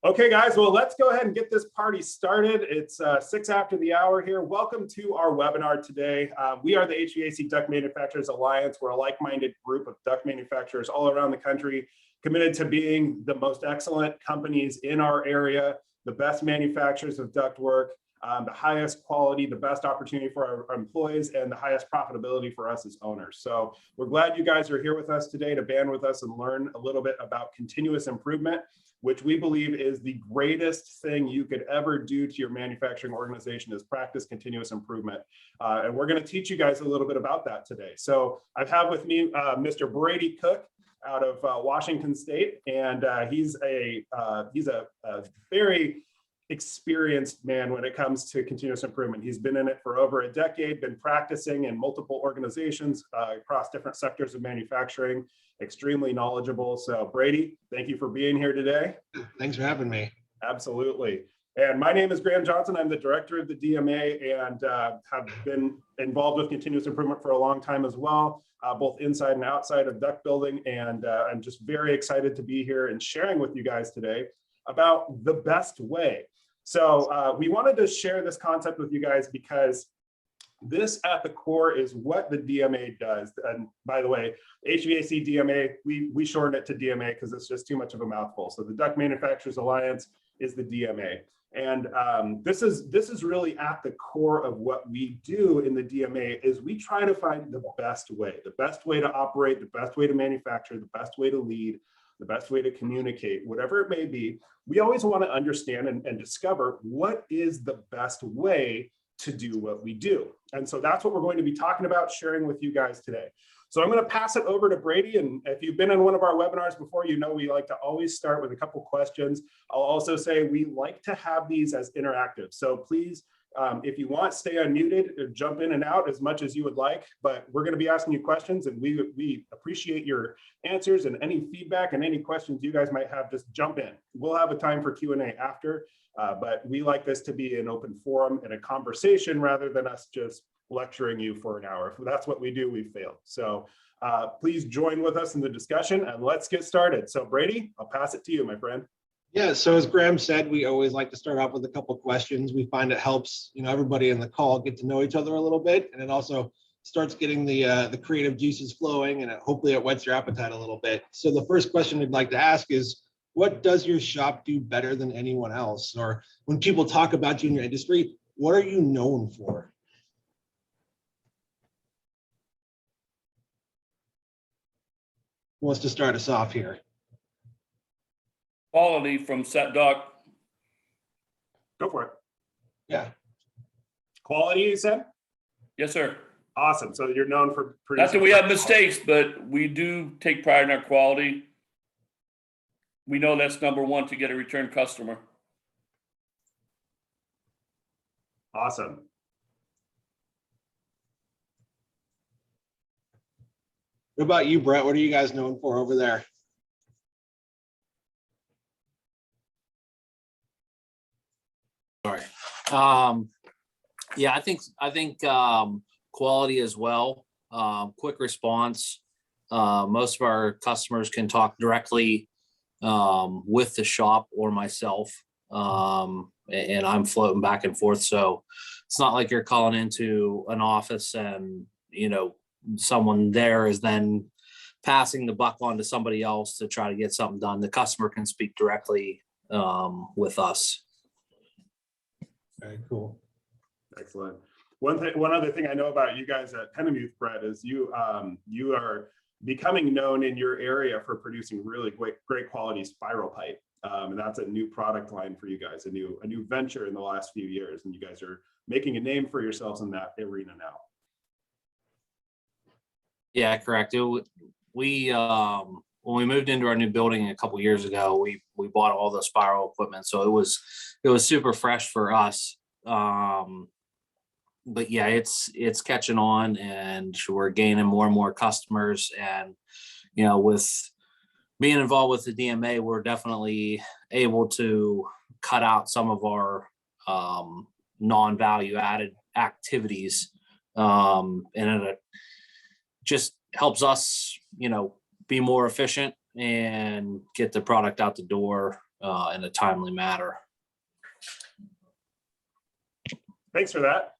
Okay, guys, well, let's go ahead and get this party started. It's 6 after the hour here. Welcome to our webinar today. We are the HVAC Duct Manufacturers Alliance. We're a like-minded group of duct manufacturers all around the country, committed to being the most excellent companies in our area, the best manufacturers of ductwork, the highest quality, the best opportunity for our employees, and the highest profitability for us as owners. So we're glad you guys are here with us today to band with us and learn a little bit about continuous improvement, which we believe is the greatest thing you could ever do to your manufacturing organization, is practice continuous improvement. And we're going to teach you guys a little bit about that today. So I have with me Mr. Brady Cook out of Washington State, and he's a very experienced man when it comes to continuous improvement. He's been in it for over a decade, been practicing in multiple organizations across different sectors of manufacturing, extremely knowledgeable. So Brady, thank you for being here today. Thanks for having me. Absolutely. And my name is Graham Johnson. I'm the director of the DMA and have been involved with continuous improvement for a long time as well, both inside and outside of duct building. And I'm just very excited to be here and sharing with you guys today about the best way. So we wanted to share this concept with you guys because this at the core is what the DMA does. And by the way, HVACDMA, we shorten it to DMA because it's just too much of a mouthful. So the Duct Manufacturers Alliance is the DMA. And this is really at the core of what we do in the DMA. Is we try to find the best way to operate, the best way to manufacture, the best way to lead, the best way to communicate, whatever it may be. We always want to understand and discover what is the best way to do what we do. And so that's what we're going to be talking about, sharing with you guys today. So I'm going to pass it over to Brady. And if you've been in one of our webinars before, you know we like to always start with a couple questions. I'll also say we like to have these as interactive. So please, if you want, stay unmuted or jump in and out as much as you would like, but we're going to be asking you questions, and we appreciate your answers, and any feedback and any questions you guys might have, just jump in. We'll have a time for Q&A after, but we like this to be an open forum and a conversation rather than us just lecturing you for an hour. If that's what we do, we've failed. So please join with us in the discussion, and let's get started. So Brady, I'll pass it to you, my friend. Yeah, so as Graham said, we always like to start off with a couple questions. We find it helps, everybody in the call get to know each other a little bit, and it also starts getting the creative juices flowing, and hopefully it whets your appetite a little bit. So the first question we'd like to ask is, what does your shop do better than anyone else? Or when people talk about you in your industry, what are you known for? Who wants to start us off here? Quality from Set Duct. Go for it. Yeah. Quality, you said? Yes, sir. Awesome. So you're known for producing. Not that we have mistakes, but we do take pride in our quality. We know that's number one to get a return customer. Awesome. What about you, Brett? What are you guys known for over there? Sorry. Yeah, I think quality as well. Quick response. Most of our customers can talk directly with the shop or myself, and I'm floating back and forth. So it's not like you're calling into an office and someone there is then passing the buck on to somebody else to try to get something done. The customer can speak directly with us. Very cool. Excellent. One other thing I know about you guys at Penamuth, Brett, is you are becoming known in your area for producing really great quality spiral pipe, and that's a new product line for you guys, a new venture in the last few years, and you guys are making a name for yourselves in that arena now. Yeah, correct. When we moved into our new building a couple years ago, we bought all the spiral equipment, so it was super fresh for us. But yeah, it's catching on, and we're gaining more and more customers. And with being involved with the DMA, we're definitely able to cut out some of our non-value added activities, and it just helps us, be more efficient and get the product out the door in a timely manner. Thanks for that.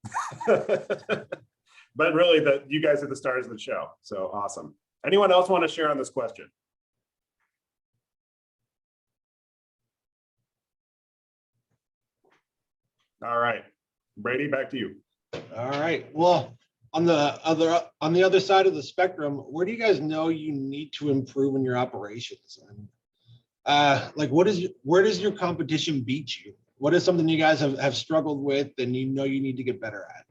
But really, you guys are the stars of the show. So awesome. Anyone else want to share on this question? All right, Brady, back to you. All right. Well, on the other side of the spectrum, where do you guys know you need to improve in your operations? And like, where does your competition beat you? What is something you guys have struggled with and you know you need to get better at?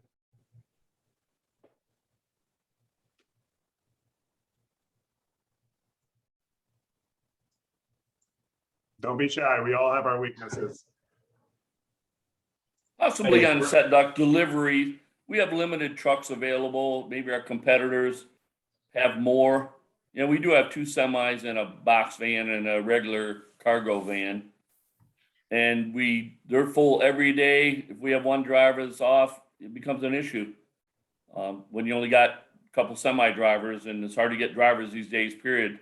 Don't be shy. We all have our weaknesses. Possibly on set duct delivery, we have limited trucks available. Maybe our competitors have more. You know, we do have 2 semis and a box van and a regular cargo van. And they're full every day. If we have one driver that's off, it becomes an issue. When you only got a couple semi drivers, and it's hard to get drivers these days, period.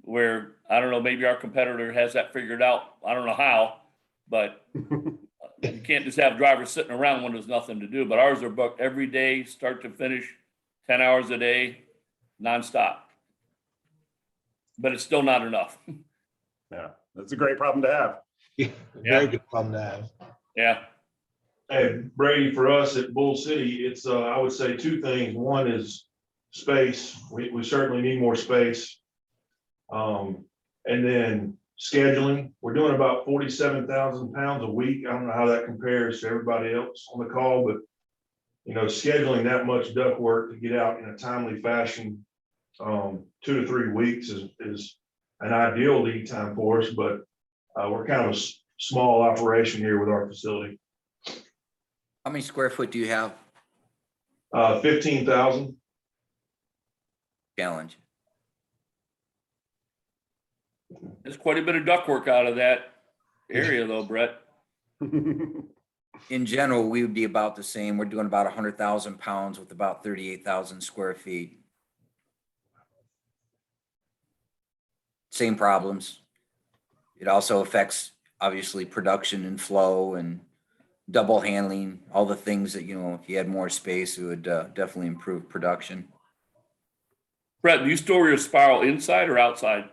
Where, I don't know, maybe our competitor has that figured out. I don't know how, but you can't just have drivers sitting around when there's nothing to do. But ours are booked every day, start to finish, 10 hours a day, nonstop. But it's still not enough. Yeah, that's a great problem to have. Yeah, very good problem to have. Yeah. Hey, Brady, for us at Bull City, it's, I would say 2 things. One is space. We certainly need more space. And then scheduling. We're doing about 47,000 pounds a week. I don't know how that compares to everybody else on the call, but you know, scheduling that much duct work to get out in a timely fashion, 2 to 3 weeks is an ideal lead time for us, but we're kind of a small operation here with our facility. How many square foot do you have? 15,000. Challenge. There's quite a bit of ductwork out of that area though, Brett. In general, we would be about the same. We're doing about 100,000 pounds with about 38,000 square feet. Same problems. It also affects obviously production and flow and double handling, all the things that, you know, if you had more space, it would definitely improve production. Brett, do you store your spiral inside or outside?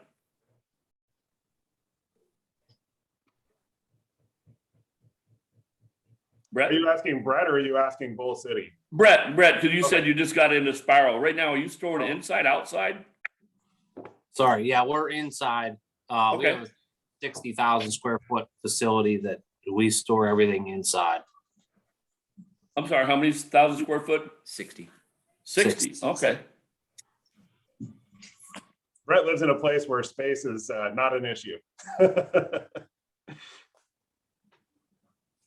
Brett? Are you asking Brett or are you asking Bull City? Brett, because you said you just got into spiral. Right now, are you storing it inside, outside? Sorry, yeah, we're inside. We Okay. have a 60,000 square foot facility that we store everything inside. I'm sorry, how many thousand square foot? 60. 60, okay. Brett lives in a place where space is not an issue.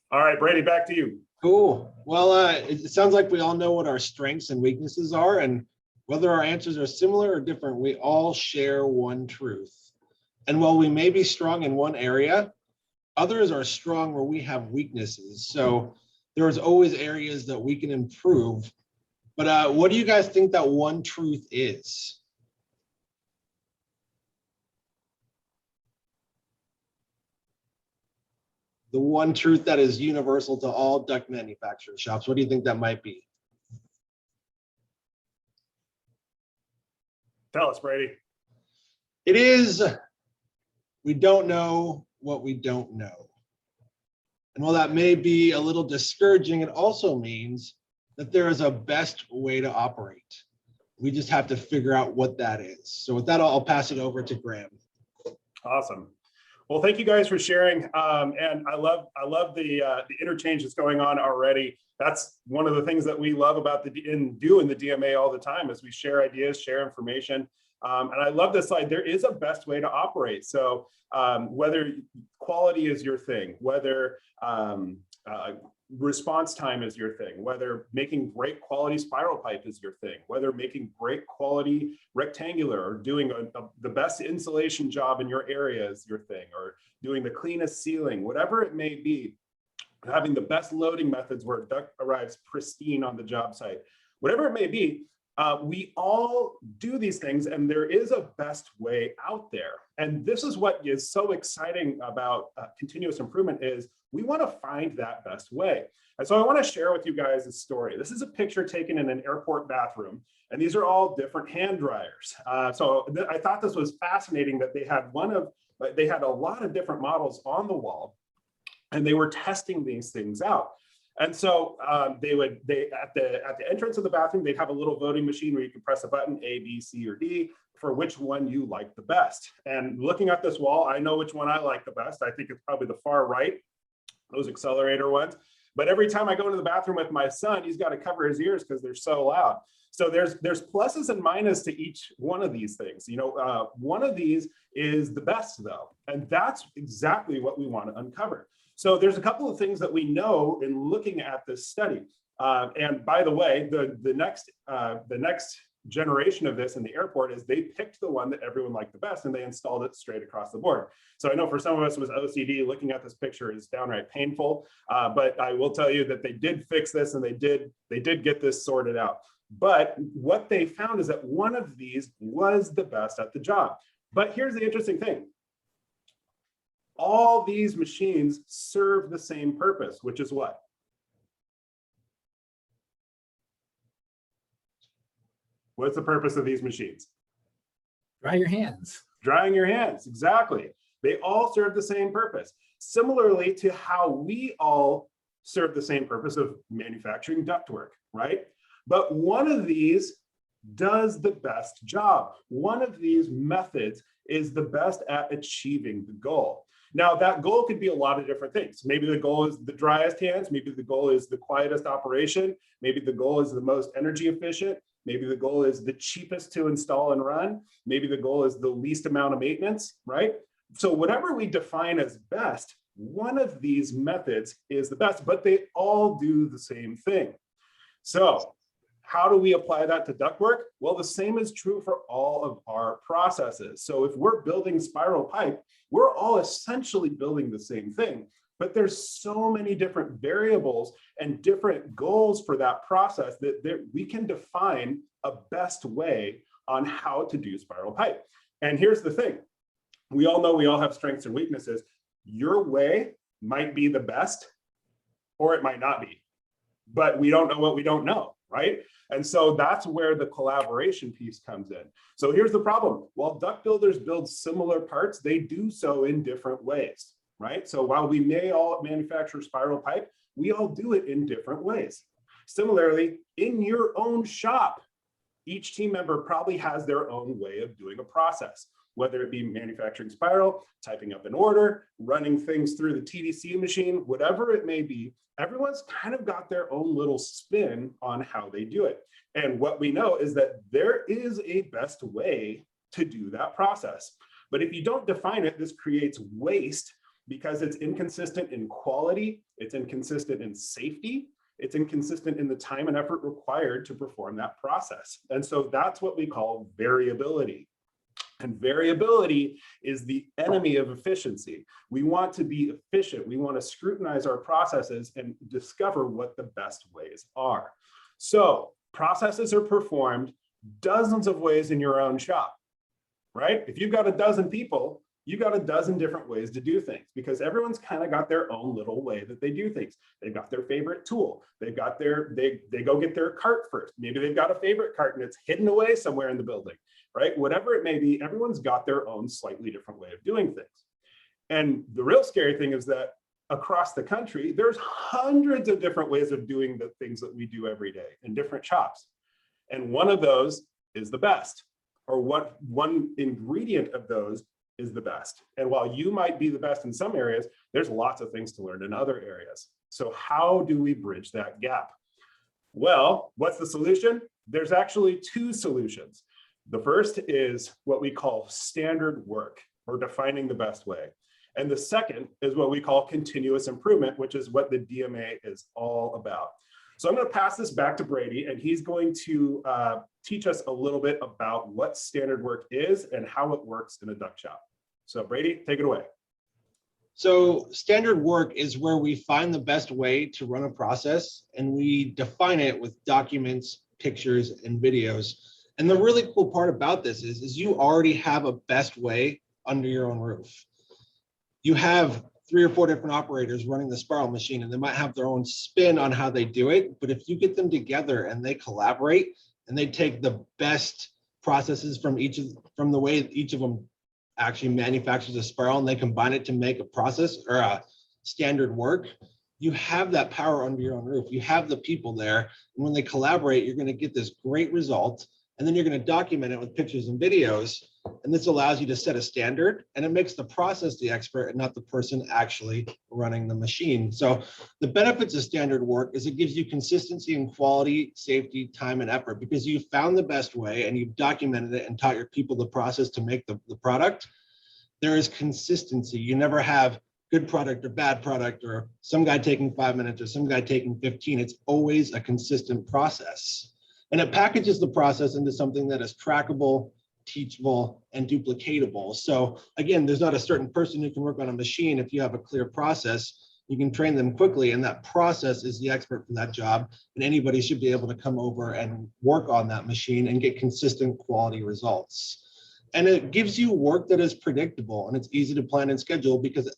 All right, Brady, back to you. Cool. Well, it sounds like we all know what our strengths and weaknesses are, and whether our answers are similar or different, we all share one truth. And while we may be strong in one area, others are strong where we have weaknesses. So there's always areas that we can improve. But what do you guys think that one truth is? The one truth that is universal to all duct manufacturing shops. What do you think that might be? Tell us, Brady. It is, we don't know what we don't know. And while that may be a little discouraging, it also means that there is a best way to operate. We just have to figure out what that is. So with that, I'll pass it over to Graham. Awesome. Well, thank you guys for sharing. And I love the interchange that's going on already. That's one of the things that we love about do in the DMA all the time is we share ideas, share information. And I love this slide. There is a best way to operate. So whether quality is your thing, whether response time is your thing, whether making great quality spiral pipe is your thing, whether making great quality rectangular or doing the best insulation job in your area is your thing, or doing the cleanest ceiling, whatever it may be, having the best loading methods where duct arrives pristine on the job site, whatever it may be, We all do these things, and there is a best way out there. And this is what is so exciting about continuous improvement is we want to find that best way. And so I want to share with you guys a story. This is a picture taken in an airport bathroom, and these are all different hand dryers. So I thought this was fascinating that they had a lot of different models on the wall, and they were testing these things out. And so at the entrance of the bathroom, they'd have a little voting machine where you can press a button, A, B, C, or D, for which one you like the best. And looking at this wall, I know which one I like the best. I think it's probably the far right, those accelerator ones. But every time I go into the bathroom with my son, he's got to cover his ears because they're so loud. So there's pluses and minuses to each one of these things. You know, one of these is the best though, and that's exactly what we want to uncover. So there's a couple of things that we know in looking at this study. And by the way, the next generation of this in the airport is they picked the one that everyone liked the best and they installed it straight across the board. So I know for some of us with OCD, looking at this picture is downright painful, but I will tell you that they did fix this and they did get this sorted out. But what they found is that one of these was the best at the job. But here's the interesting thing. All these machines serve the same purpose, which is what? What's the purpose of these machines? Dry your hands. Drying your hands, exactly. They all serve the same purpose. Similarly to how we all serve the same purpose of manufacturing ductwork, right? But one of these does the best job. One of these methods is the best at achieving the goal. Now, that goal could be a lot of different things. Maybe the goal is the driest hands. Maybe the goal is the quietest operation. Maybe the goal is the most energy efficient. Maybe the goal is the cheapest to install and run. Maybe the goal is the least amount of maintenance, right? So whatever we define as best, one of these methods is the best, but they all do the same thing. So how do we apply that to ductwork? Well, the same is true for all of our processes. So if we're building spiral pipe, we're all essentially building the same thing, but there's so many different variables and different goals for that process that we can define a best way on how to do spiral pipe. And here's the thing. We all know we all have strengths and weaknesses. Your way might be the best, or it might not be, but we don't know what we don't know, right? And so that's where the collaboration piece comes in. So here's the problem. While duct builders build similar parts, they do so in different ways, right? So while we may all manufacture spiral pipe, we all do it in different ways. Similarly, in your own shop, each team member probably has their own way of doing a process, whether it be manufacturing spiral, typing up an order, running things through the TDC machine, whatever it may be. Everyone's kind of got their own little spin on how they do it. And what we know is that there is a best way to do that process. But if you don't define it, this creates waste because it's inconsistent in quality, it's inconsistent in safety, it's inconsistent in the time and effort required to perform that process. And so that's what we call variability. And variability is the enemy of efficiency. We want to be efficient. We want to scrutinize our processes and discover what the best ways are. So processes are performed dozens of ways in your own shop, right? If you've got a dozen people, you've got a dozen different ways to do things because everyone's kind of got their own little way that they do things. They've got their favorite tool. They've got they go get their cart first. Maybe they've got a favorite cart and it's hidden away somewhere in the building, right? Whatever it may be, everyone's got their own slightly different way of doing things. And the real scary thing is that across the country, there's hundreds of different ways of doing the things that we do every day in different shops. And one of those is the best, or what one ingredient of those is the best. And while you might be the best in some areas, there's lots of things to learn in other areas. So how do we bridge that gap? Well, what's the solution? There's actually two solutions. The first is what we call standard work, or defining the best way. And the second is what we call continuous improvement, which is what the DMA is all about. So I'm going to pass this back to Brady, and he's going to teach us a little bit about what standard work is and how it works in a duct shop. So Brady, take it away. So standard work is where we find the best way to run a process, and we define it with documents, pictures and videos. And the really cool part about this is you already have a best way under your own roof. You have 3 or 4 different operators running the spiral machine, and they might have their own spin on how they do it. But if you get them together and they collaborate and they take the best processes from the way each of them actually manufactures a spiral, and they combine it to make a process or a standard work, you have that power under your own roof. You have the people there, and when they collaborate, you're going to get this great result. And then you're going to document it with pictures and videos. And this allows you to set a standard, and it makes the process the expert and not the person actually running the machine. So the benefits of standard work is it gives you consistency in quality, safety, time, and effort, because you found the best way and you've documented it and taught your people the process to make the product. There is consistency. You never have good product or bad product, or some guy taking 5 minutes or some guy taking 15. It's always a consistent process. And it packages the process into something that is trackable, teachable, and duplicatable. So again, there's not a certain person who can work on a machine. If you have a clear process, you can train them quickly, and that process is the expert for that job. And anybody should be able to come over and work on that machine and get consistent quality results. And it gives you work that is predictable, and it's easy to plan and schedule because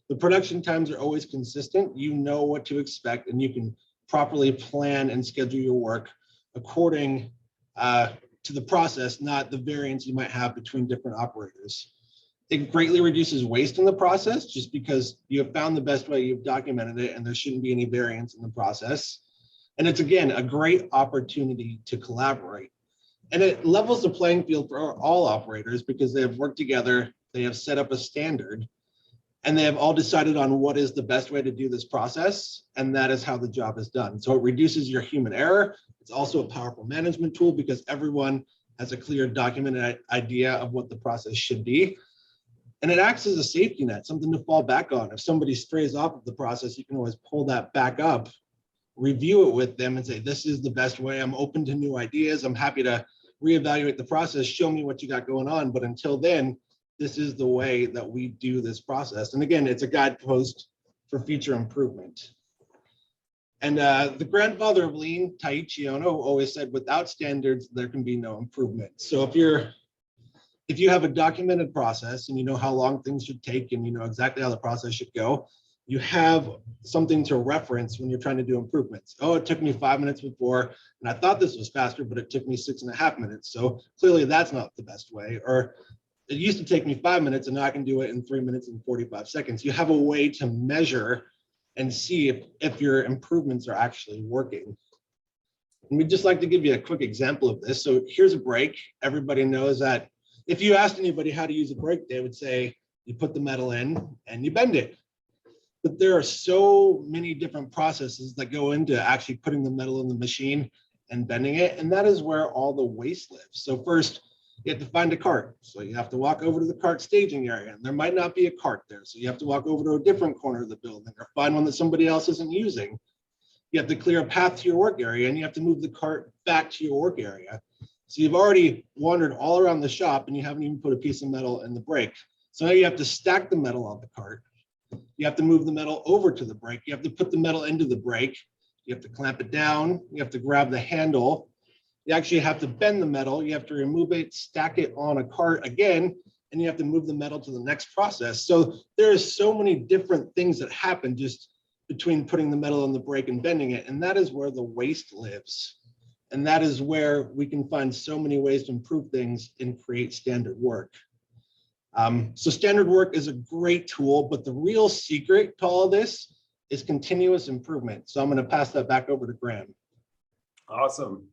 the production times are always consistent. You know what to expect, and you can properly plan and schedule your work according to the process, not the variance you might have between different operators. It greatly reduces waste in the process just because you have found the best way, you've documented it, and there shouldn't be any variance in the process. And it's, again, a great opportunity to collaborate. And it levels the playing field for all operators because they have worked together, they have set up a standard, and they have all decided on what is the best way to do this process, and that is how the job is done. So it reduces your human error. It's also a powerful management tool because everyone has a clear documented idea of what the process should be. And it acts as a safety net, something to fall back on. If somebody strays off of the process, you can always pull that back up, review it with them and say, this is the best way. I'm open to new ideas. I'm happy to reevaluate the process. Show me what you got going on. But until then, this is the way that we do this process. And again, it's a guidepost for future improvement. And the grandfather of lean, Taiichi Ohno, always said, without standards, there can be no improvement. So if you have a documented process and you know how long things should take and you know exactly how the process should go, you have something to reference when you're trying to do improvements. Oh, it took me 5 minutes before, and I thought this was faster, but it took me 6.5 minutes. So clearly that's not the best way. Or it used to take me 5 minutes and now I can do it in 3 minutes and 45 seconds. You have a way to measure and see if your improvements are actually working. And we'd just like to give you a quick example of this. So here's a brake. Everybody knows that if you asked anybody how to use a brake, they would say you put the metal in and you bend it. But there are so many different processes that go into actually putting the metal in the machine and bending it. And that is where all the waste lives. So first, you have to find a cart. So you have to walk over to the cart staging area, and there might not be a cart there. So you have to walk over to a different corner of the building or find one that somebody else isn't using. You have to clear a path to your work area, and you have to move the cart back to your work area. So you've already wandered all around the shop and you haven't even put a piece of metal in the brake. So now you have to stack the metal on the cart. You have to move the metal over to the brake. You have to put the metal into the brake. You have to clamp it down. You have to grab the handle. You actually have to bend the metal. You have to remove it, stack it on a cart again, and you have to move the metal to the next process. So there are so many different things that happen just between putting the metal in the brake and bending it. And that is where the waste lives. And that is where we can find so many ways to improve things and create standard work. So standard work is a great tool, but the real secret to all of this is continuous improvement. So I'm going to pass that back over to Graham. Awesome.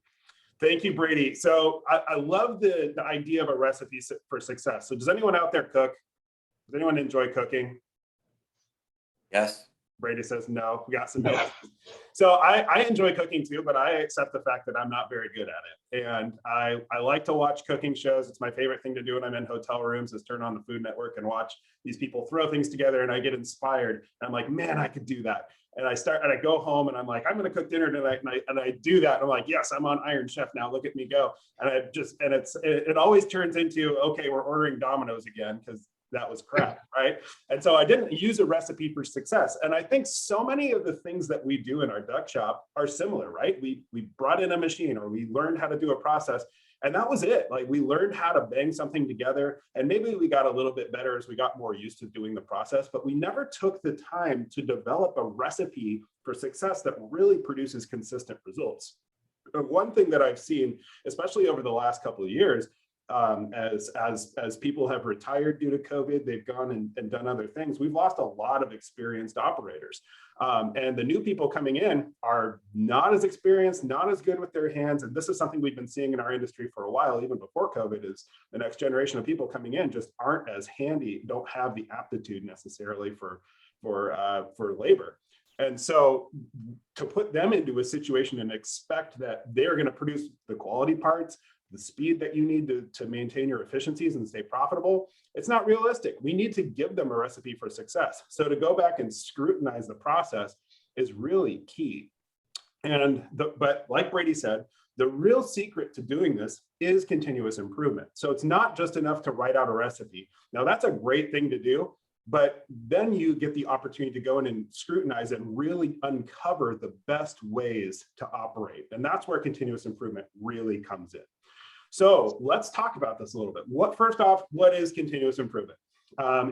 Thank you, Brady. So I love the idea of a recipe for success. So does anyone out there cook? Does anyone enjoy cooking? Yes. Brady says no. We got some notes. So I enjoy cooking too, but I accept the fact that I'm not very good at it. And I like to watch cooking shows. It's my favorite thing to do when I'm in hotel rooms is turn on the Food Network and watch these people throw things together, and I get inspired. And I'm like, man, I could do that. And I go home and I'm like, I'm going to cook dinner tonight. And I do that. And I'm like, yes, I'm on Iron Chef now. Look at me go. And it always turns into, okay, we're ordering Domino's again because that was crap, right? And so I didn't use a recipe for success. And I think so many of the things that we do in our duct shop are similar, right? We brought in a machine, or we learned how to do a process, and that was it. Like, we learned how to bang something together, and maybe we got a little bit better as we got more used to doing the process, but we never took the time to develop a recipe for success that really produces consistent results. And one thing that I've seen, especially over the last couple of years, as people have retired due to COVID, they've gone and done other things. We've lost a lot of experienced operators. And the new people coming in are not as experienced, not as good with their hands. And this is something we've been seeing in our industry for a while, even before COVID, is the next generation of people coming in just aren't as handy, don't have the aptitude necessarily for labor. And so to put them into a situation and expect that they're going to produce the quality parts, the speed that you need to maintain your efficiencies and stay profitable, it's not realistic. We need to give them a recipe for success. So to go back and scrutinize the process is really key. But like Brady said, the real secret to doing this is continuous improvement. So it's not just enough to write out a recipe. Now, that's a great thing to do, but then you get the opportunity to go in and scrutinize and really uncover the best ways to operate. And that's where continuous improvement really comes in. So let's talk about this a little bit. First off, what is continuous improvement?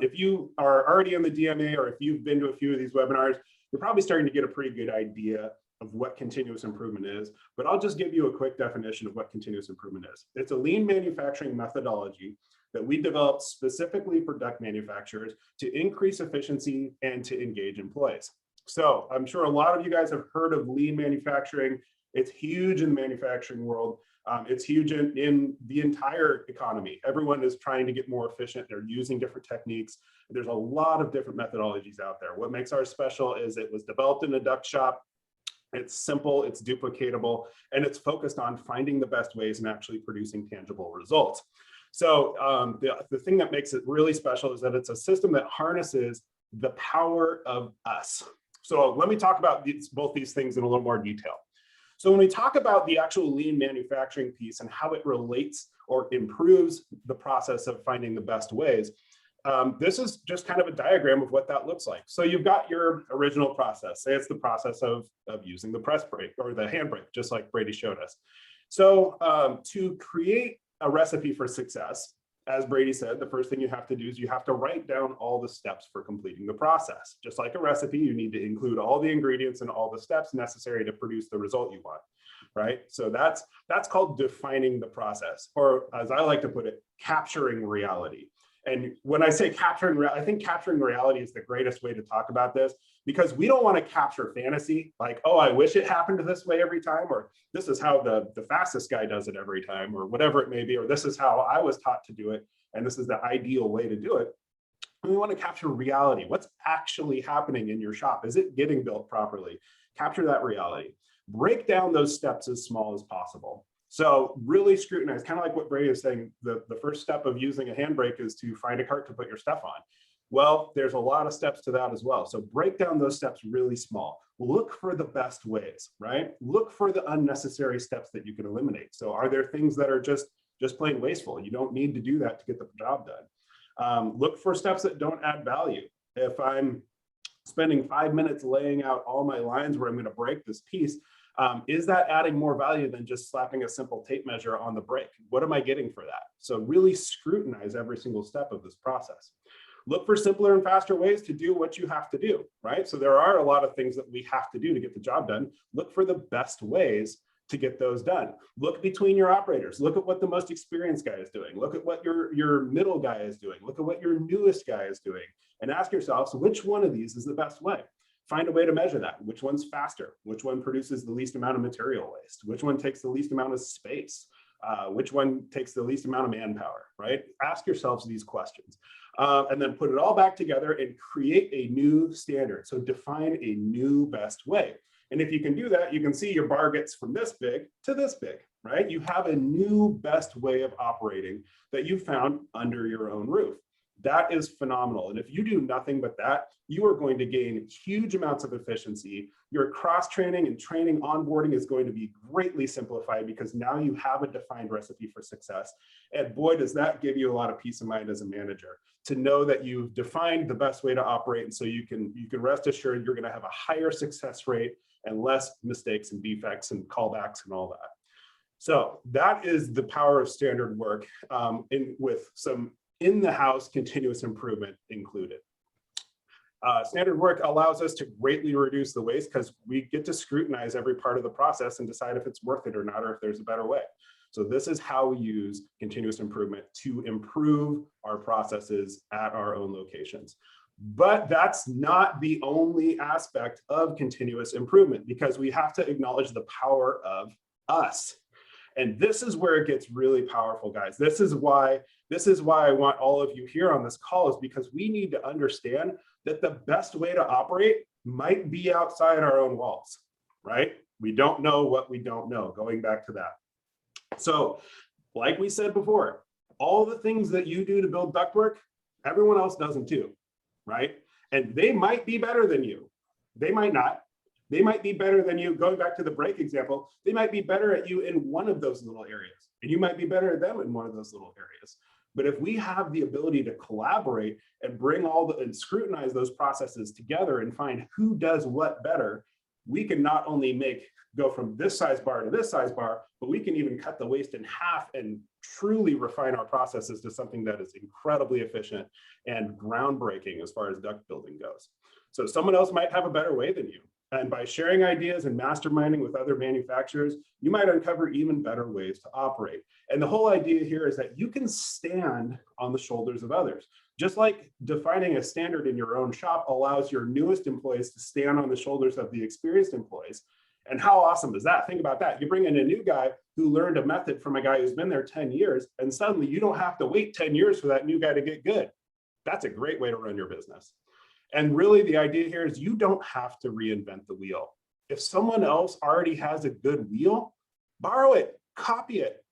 If you are already in the DMA, or if you've been to a few of these webinars, you're probably starting to get a pretty good idea of what continuous improvement is, but I'll just give you a quick definition of what continuous improvement is. It's a lean manufacturing methodology that we developed specifically for duct manufacturers to increase efficiency and to engage employees. So I'm sure a lot of you guys have heard of lean manufacturing. It's huge in the manufacturing world. It's huge in the entire economy. Everyone is trying to get more efficient. They're using different techniques. There's a lot of different methodologies out there. What makes ours special is it was developed in a duct shop. It's simple, it's duplicatable, and it's focused on finding the best ways and actually producing tangible results. So the thing that makes it really special is that it's a system that harnesses the power of us. So let me talk about both these things in a little more detail. So when we talk about the actual lean manufacturing piece and how it relates or improves the process of finding the best ways, this is just kind of a diagram of what that looks like. So you've got your original process. Say it's the process of using the press brake or the hand brake, just like Brady showed us. So to create a recipe for success, as Brady said, the first thing you have to do is you have to write down all the steps for completing the process. Just like a recipe, you need to include all the ingredients and all the steps necessary to produce the result you want, right? So that's called defining the process, or as I like to put it, capturing reality. And when I say capturing, I think capturing reality is the greatest way to talk about this, because we don't want to capture fantasy, like, oh, I wish it happened this way every time, or this is how the fastest guy does it every time, or whatever it may be, or this is how I was taught to do it, and this is the ideal way to do it. We want to capture reality. What's actually happening in your shop? Is it getting built properly? Capture that reality. Break down those steps as small as possible. So really scrutinize, kind of like what Brady is saying, the first step of using a handbrake is to find a cart to put your stuff on. Well, there's a lot of steps to that as well. So break down those steps really small. Look for the best ways, right? Look for the unnecessary steps that you can eliminate. So are there things that are just plain wasteful? You don't need to do that to get the job done. Look for steps that don't add value. If I'm spending 5 minutes laying out all my lines where I'm going to break this piece, is that adding more value than just slapping a simple tape measure on the brake? What am I getting for that? So really scrutinize every single step of this process. Look for simpler and faster ways to do what you have to do, right? So there are a lot of things that we have to do to get the job done. Look for the best ways to get those done. Look between your operators. Look at what the most experienced guy is doing. Look at what your middle guy is doing. Look at what your newest guy is doing. And ask yourselves, which one of these is the best way? Find a way to measure that. Which one's faster? Which one produces the least amount of material waste? Which one takes the least amount of space? Which one takes the least amount of manpower, right? Ask yourselves these questions. And then put it all back together and create a new standard. So define a new best way. And if you can do that, you can see your bar gets from this big to this big, right? You have a new best way of operating that you found under your own roof. That is phenomenal. And if you do nothing but that, you are going to gain huge amounts of efficiency. Your cross-training and training onboarding is going to be greatly simplified because now you have a defined recipe for success. And boy, does that give you a lot of peace of mind as a manager to know that you've defined the best way to operate. And so you can rest assured you're going to have a higher success rate and less mistakes and defects and callbacks and all that. So that is the power of standard work with some in-the-house continuous improvement included. Standard work allows us to greatly reduce the waste because we get to scrutinize every part of the process and decide if it's worth it or not, or if there's a better way. So this is how we use continuous improvement to improve our processes at our own locations. But that's not the only aspect of continuous improvement, because we have to acknowledge the power of us. And this is where it gets really powerful, guys. This is why I want all of you here on this call, is because we need to understand that the best way to operate might be outside our own walls, right? We don't know what we don't know, going back to that. So like we said before, all the things that you do to build ductwork, everyone else doesn't too, right? And they might be better than you. They might not. They might be better than you. Going back to the brake example, they might be better at you in one of those little areas, and you might be better at them in one of those little areas. But if we have the ability to collaborate and bring and scrutinize those processes together and find who does what better, we can not only go from this size bar to this size bar, but we can even cut the waste in half and truly refine our processes to something that is incredibly efficient and groundbreaking as far as duct building goes. So someone else might have a better way than you. And by sharing ideas and masterminding with other manufacturers, you might uncover even better ways to operate. And the whole idea here is that you can stand on the shoulders of others. Just like defining a standard in your own shop allows your newest employees to stand on the shoulders of the experienced employees. And how awesome is that? Think about that. You bring in a new guy who learned a method from a guy who's been there 10 years, and suddenly you don't have to wait 10 years for that new guy to get good. That's a great way to run your business. And really the idea here is you don't have to reinvent the wheel. If someone else already has a good wheel, borrow it, copy it,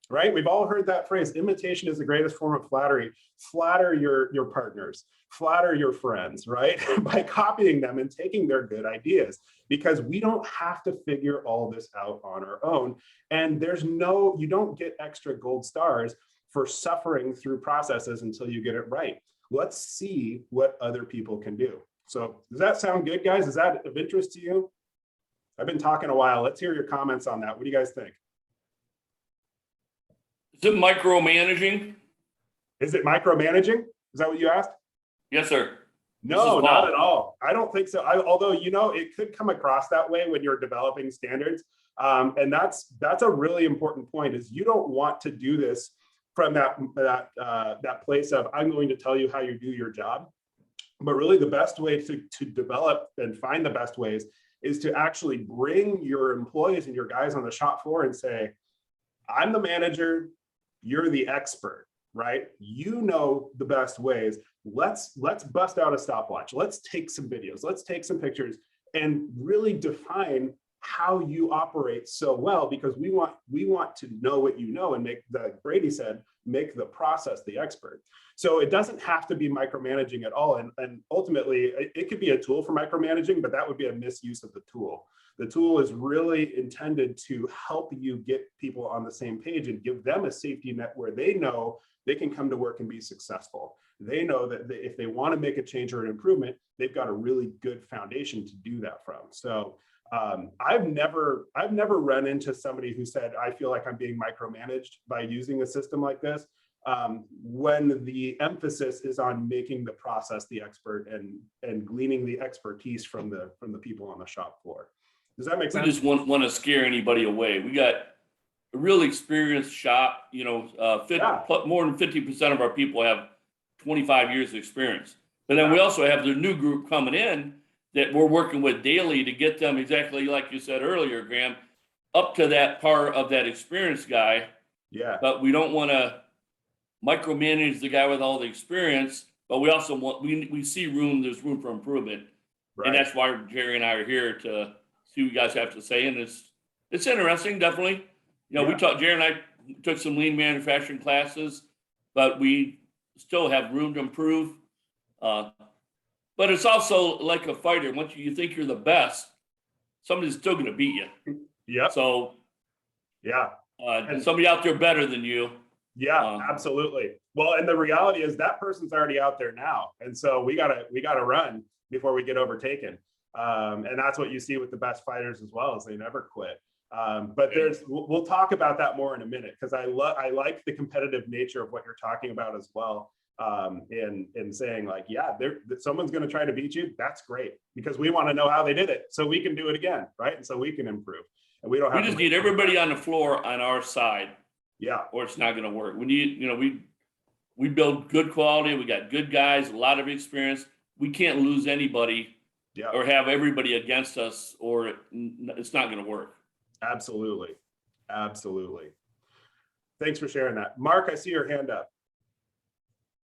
right? We've all heard that phrase, imitation is the greatest form of flattery. Flatter your partners, flatter your friends, right? By copying them and taking their good ideas, because we don't have to figure all this out on our own. And you don't get extra gold stars for suffering through processes until you get it right. Let's see what other people can do. So does that sound good, guys? Is that of interest to you? I've been talking a while. Let's hear your comments on that. What do you guys think? Is it micromanaging? Is it micromanaging? Is that what you asked? Yes, sir. No, not at all. I don't think so. Although, it could come across that way when you're developing standards. And that's a really important point, is you don't want to do this from that place of, I'm going to tell you how you do your job. But really the best way to develop and find the best ways is to actually bring your employees and your guys on the shop floor and say, I'm the manager, you're the expert, right? You know the best ways. Let's bust out a stopwatch. Let's take some videos. Let's take some pictures and really define how you operate so well, because we want to know what you know and Brady said, make the process the expert. So it doesn't have to be micromanaging at all. And ultimately it could be a tool for micromanaging, but that would be a misuse of the tool. The tool is really intended to help you get people on the same page and give them a safety net where they know they can come to work and be successful. They know that if they want to make a change or an improvement, they've got a really good foundation to do that from. So I've never run into somebody who said, I feel like I'm being micromanaged by using a system like this, when the emphasis is on making the process the expert and gleaning the expertise from the people on the shop floor. Does that make sense? We just want to scare anybody away. We got a really experienced shop, more than 50% of our people have 25 years of experience. But then we also have the new group coming in that we're working with daily to get them exactly like you said earlier, Graham, up to that par of that experienced guy. Yeah. But we don't want to micromanage the guy with all the experience, but we also we see there's room for improvement. Right. And that's why Jerry and I are here to see what you guys have to say. And it's interesting, definitely. Jerry and I took some lean manufacturing classes, but we still have room to improve. But it's also like a fighter. Once you think you're the best, somebody's still going to beat you. Yep. So, Yeah. and somebody out there better than you. Yeah, absolutely. Well, and the reality is that person's already out there now. And so we gotta run before we get overtaken. And that's what you see with the best fighters as well, is they never quit. But we'll talk about that more in a minute, because I like the competitive nature of what you're talking about as well. In saying like, yeah, someone's going to try to beat you. That's great, because we want to know how they did it so we can do it again, right? And so we can improve. And we don't have. We just need everybody on the floor on our side. Yeah. Or it's not going to work. We need, we build good quality. We got good guys, a lot of experience. We can't lose anybody. Yeah. Or have everybody against us, or it's not going to work. Absolutely. Absolutely. Thanks for sharing that. Mark, I see your hand up.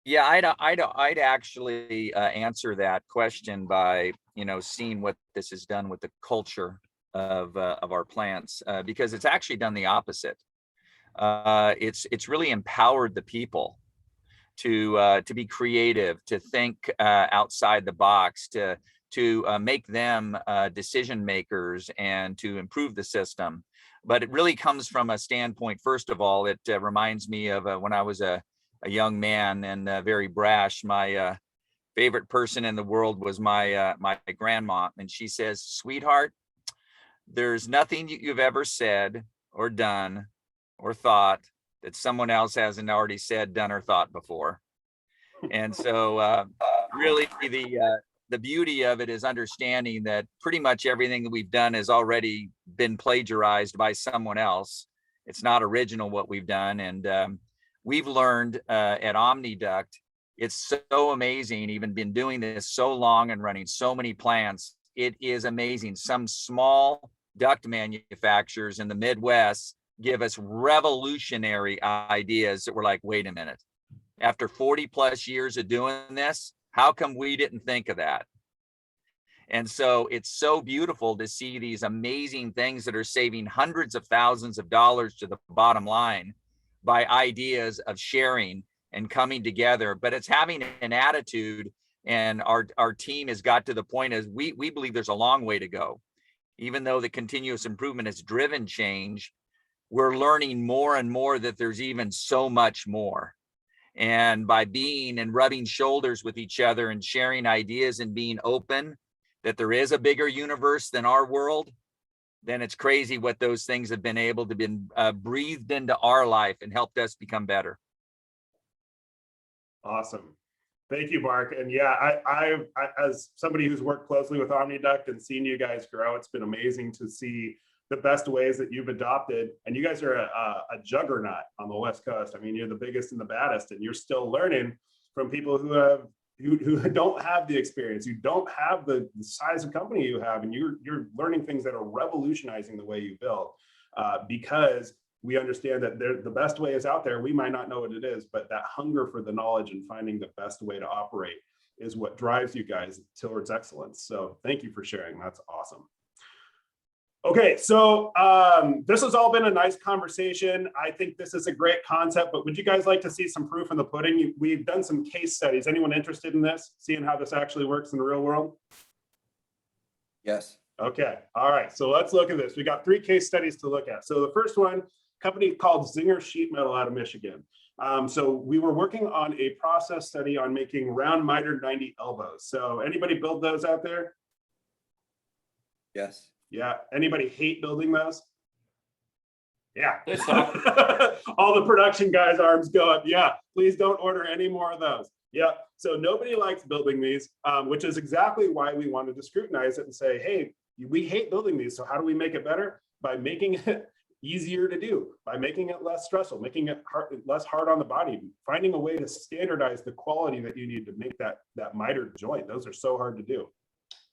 Yeah, I'd actually answer that question by, seeing what this has done with the culture of our plants, because it's actually done the opposite. It's really empowered the people to be creative, to think outside the box, to make them decision makers, and to improve the system. But it really comes from a standpoint. First of all, it reminds me of when I was a young man and very brash. My favorite person in the world was my grandma, and she says, "Sweetheart, there's nothing you've ever said or done or thought that someone else hasn't already said, done, or thought before." And so really the beauty of it is understanding that pretty much everything that we've done has already been plagiarized by someone else. It's not original what we've done. And we've learned at OmniDuct, it's so amazing, even been doing this so long and running so many plants. It is amazing. Some small duct manufacturers in the Midwest give us revolutionary ideas that we're like, wait a minute, after 40 plus years of doing this, how come we didn't think of that? And so it's so beautiful to see these amazing things that are saving hundreds of thousands of dollars to the bottom line by ideas of sharing and coming together. But it's having an attitude, and our team has got to the point as we believe there's a long way to go. Even though the continuous improvement has driven change, we're learning more and more that there's even so much more. And by being and rubbing shoulders with each other and sharing ideas and being open that there is a bigger universe than our world, then it's crazy what those things have been able to be breathed into our life and helped us become better. Awesome. Thank you, Mark. And yeah, I as somebody who's worked closely with OmniDuct and seen you guys grow, it's been amazing to see the best ways that you've adopted. And you guys are a juggernaut on the West Coast. I mean, you're the biggest and the baddest, and you're still learning from people who don't have the experience, you don't have the size of company you have, and you're learning things that are revolutionizing the way you build, because we understand that the best way is out there. We might not know what it is, but that hunger for the knowledge and finding the best way to operate is what drives you guys towards excellence. So thank you for sharing. That's awesome. Okay, so this has all been a nice conversation. I think this is a great concept, but would you guys like to see some proof in the pudding? We've done some case studies. Anyone interested in this, seeing how this actually works in the real world? Yes. Okay, all right, so let's look at this. We got 3 case studies to look at. So the first one, company called Zinger Sheet Metal out of Michigan. So we were working on a process study on making round mitered 90 elbows. So anybody build those out there? Yes. Yeah. Anybody hate building those? Yeah. They suck. All the production guys' arms go up. Yeah. Please don't order any more of those. Yeah. So nobody likes building these, which is exactly why we wanted to scrutinize it and say, hey, we hate building these. So how do we make it better? By making it easier to do, by making it less stressful, making it less hard on the body, finding a way to standardize the quality that you need to make that mitered joint. Those are so hard to do.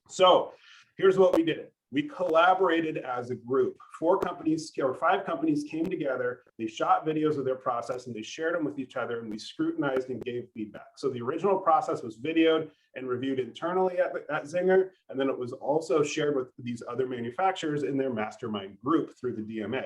So here's what we did. We collaborated as a group. 4 companies or 5 companies came together. They shot videos of their process and they shared them with each other, and we scrutinized and gave feedback. So the original process was videoed and reviewed internally at Zinger, and then it was also shared with these other manufacturers in their mastermind group through the DMA.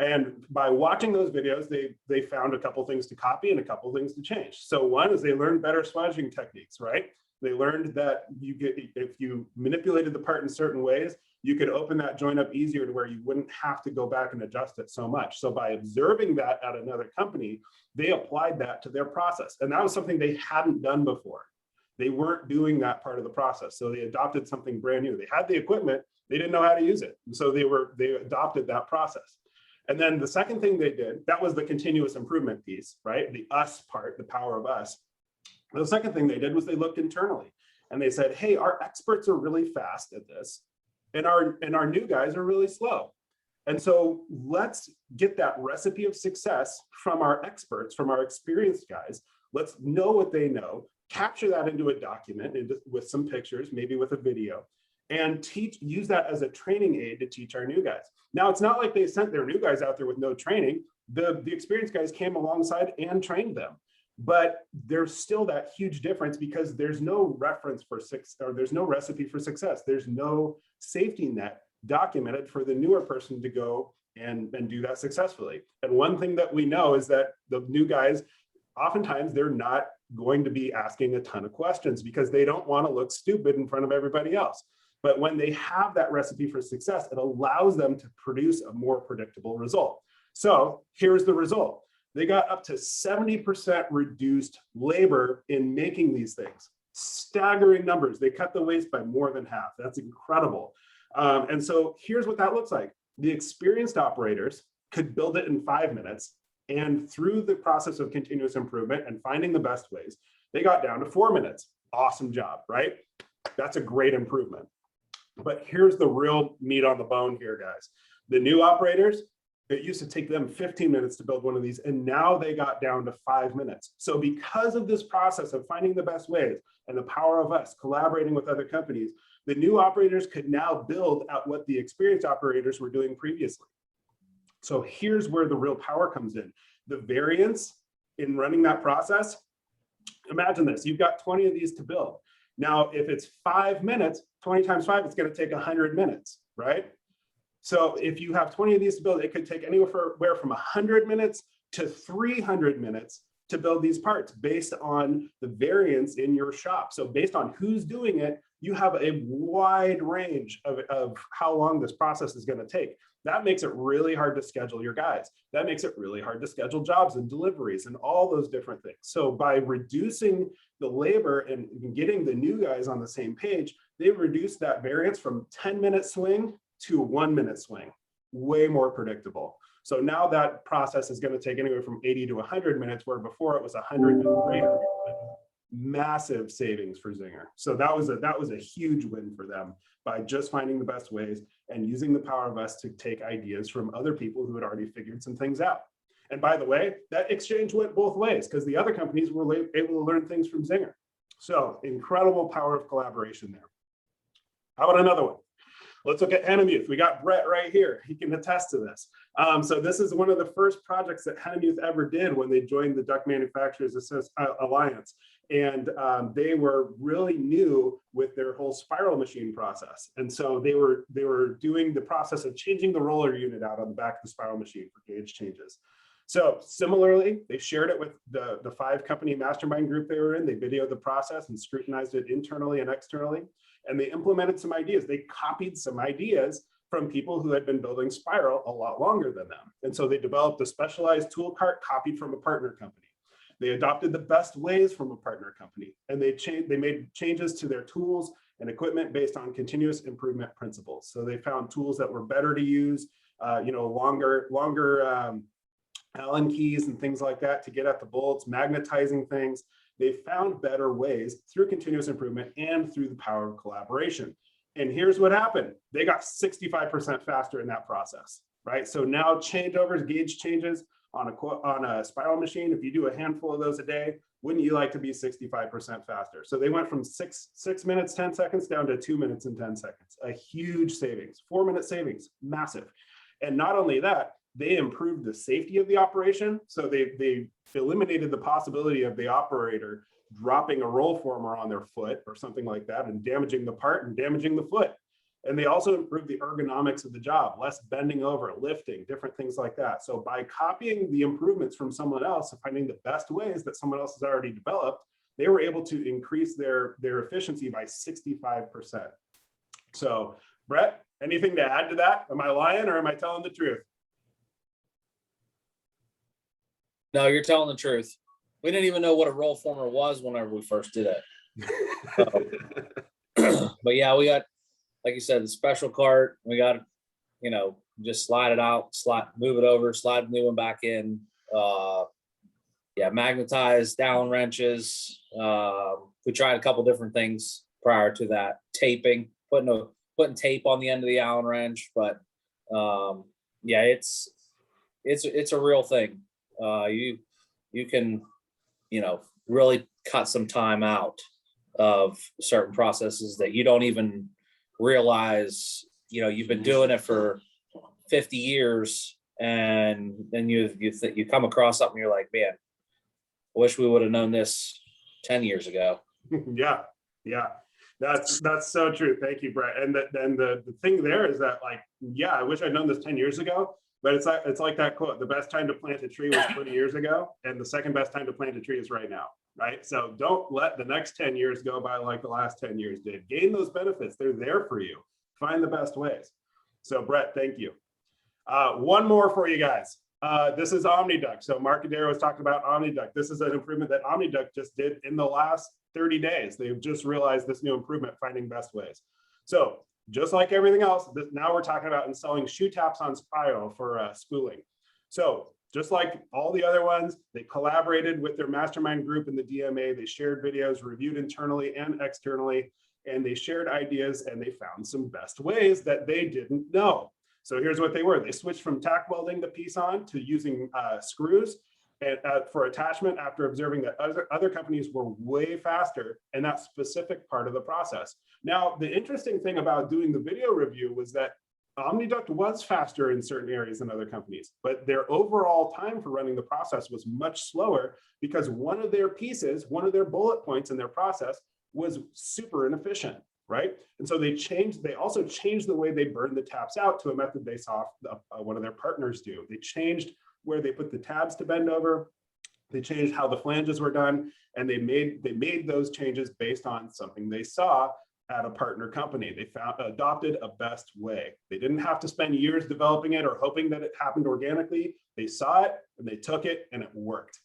And by watching those videos, they found a couple things to copy and a couple things to change. So one is they learned better swaging techniques, right? They learned that if you manipulated the part in certain ways, you could open that joint up easier to where you wouldn't have to go back and adjust it so much. So by observing that at another company, they applied that to their process. And that was something they hadn't done before. They weren't doing that part of the process. So they adopted something brand new. They had the equipment, they didn't know how to use it. And so they adopted that process. And then the second thing they did, that was the continuous improvement piece, right? The us part, the power of us. The second thing they did was they looked internally and they said, hey, our experts are really fast at this and our new guys are really slow. And so let's get that recipe of success from our experts, from our experienced guys. Let's know what they know, capture that into a document with some pictures, maybe with a video, and use that as a training aid to teach our new guys. Now, it's not like they sent their new guys out there with no training. The experienced guys came alongside and trained them. But there's still that huge difference because there's no reference for there's no recipe for success. There's no safety net documented for the newer person to go and do that successfully. And one thing that we know is that the new guys, oftentimes they're not going to be asking a ton of questions because they don't want to look stupid in front of everybody else. But when they have that recipe for success, it allows them to produce a more predictable result. So here's the result. They got up to 70% reduced labor in making these things. Staggering numbers. They cut the waste by more than half. That's incredible. And so here's what that looks like. The experienced operators could build it in 5 minutes. And through the process of continuous improvement and finding the best ways, they got down to 4 minutes. Awesome job, right? That's a great improvement. But here's the real meat on the bone here, guys. The new operators, it used to take them 15 minutes to build one of these, and now they got down to 5 minutes. So because of this process of finding the best ways and the power of us collaborating with other companies, the new operators could now build at what the experienced operators were doing previously. So here's where the real power comes in. The variance in running that process, imagine this, you've got 20 of these to build. Now, if it's 5 minutes, 20 times 5, it's going to take 100 minutes, right? So if you have 20 of these to build, it could take anywhere from 100 minutes to 300 minutes to build these parts based on the variance in your shop. So based on who's doing it, you have a wide range of how long this process is going to take. That makes it really hard to schedule your guys. That makes it really hard to schedule jobs and deliveries and all those different things. So by reducing the labor and getting the new guys on the same page, they reduced that variance from 10-minute swing to 1 minute swing, way more predictable. So now that process is going to take anywhere from 80 to 100 minutes, where before it was 100 to 300. Massive savings for Zinger. So that was a huge win for them by just finding the best ways and using the power of us to take ideas from other people who had already figured some things out. And by the way, that exchange went both ways because the other companies were able to learn things from Zinger. So incredible power of collaboration there. How about another one? Let's look at Hennemuth. We got Brett right here. He can attest to this. So this is one of the first projects that Hennemuth ever did when they joined the Duct Manufacturers Alliance. And they were really new with their whole spiral machine process. And so they were doing the process of changing the roller unit out on the back of the spiral machine for gauge changes. So similarly, they shared it with the 5-company mastermind group they were in. They videoed the process and scrutinized it internally and externally. And they implemented some ideas. They copied some ideas from people who had been building spiral a lot longer than them. And so they developed a specialized tool cart copied from a partner company. They adopted the best ways from a partner company, and they made changes to their tools and equipment based on continuous improvement principles. So they found tools that were better to use, longer Allen keys and things like that to get at the bolts, magnetizing things. They found better ways through continuous improvement and through the power of collaboration. And here's what happened. They got 65% faster in that process, right? So now changeovers, gauge changes on a spiral machine, if you do a handful of those a day, wouldn't you like to be 65% faster? So they went from 6 minutes, 10 seconds down to 2 minutes and 10 seconds, a huge savings, 4-minute savings, massive. And not only that, they improved the safety of the operation. So they eliminated the possibility of the operator dropping a roll former on their foot or something like that and damaging the part and damaging the foot. And they also improved the ergonomics of the job, less bending over, lifting, different things like that. So by copying the improvements from someone else and finding the best ways that someone else has already developed, they were able to increase their efficiency by 65%. So Brett, anything to add to that? Am I lying or am I telling the truth? No, you're telling the truth. We didn't even know what a roll former was whenever we first did it. But yeah, we got, like you said, the special cart. We got, you know, just slide it out, move it over, slide the new one back in. Yeah, magnetized Allen wrenches. We tried a couple different things prior to that. Taping, putting tape on the end of the Allen wrench, but yeah, it's a real thing. You can, you know, really cut some time out of certain processes that you don't even realize. You know, you've been doing it for 50 years, and then you come across something, you're like, man, I wish we would have known this 10 years ago. Yeah, that's so true. Thank you, Brett. And the thing there is that, like, yeah, I wish I'd known this 10 years ago, but it's like that quote: the best time to plant a tree was 20 years ago, and the second best time to plant a tree is right now. Right? So don't let the next 10 years go by like the last 10 years did. Gain those benefits. They're there for you. Find the best ways. So Brett, thank you. One more for you guys. This is OmniDuct. So Mark Adaro was talking about OmniDuct. This is an improvement that OmniDuct just did in the last 30 days. They've just realized this new improvement, finding best ways. So just like everything else, now we're talking about installing shoe taps on spiral for spooling. So just like all the other ones, they collaborated with their mastermind group in the DMA. They shared videos, reviewed internally and externally, and they shared ideas, and they found some best ways that they didn't know. So here's what they were. They switched from tack welding the piece on to using screws and, for attachment, after observing that other companies were way faster in that specific part of the process. Now, the interesting thing about doing the video review was that OmniDuct was faster in certain areas than other companies, but their overall time for running the process was much slower because one of their pieces, one of their bullet points in their process was super inefficient, right? And so they also changed the way they burned the taps out to a method they saw one of their partners do. They changed where they put the tabs to bend over. They changed how the flanges were done, and they made those changes based on something they saw at a partner company. They adopted a best way. They didn't have to spend years developing it or hoping that it happened organically. They saw it and they took it, and it worked.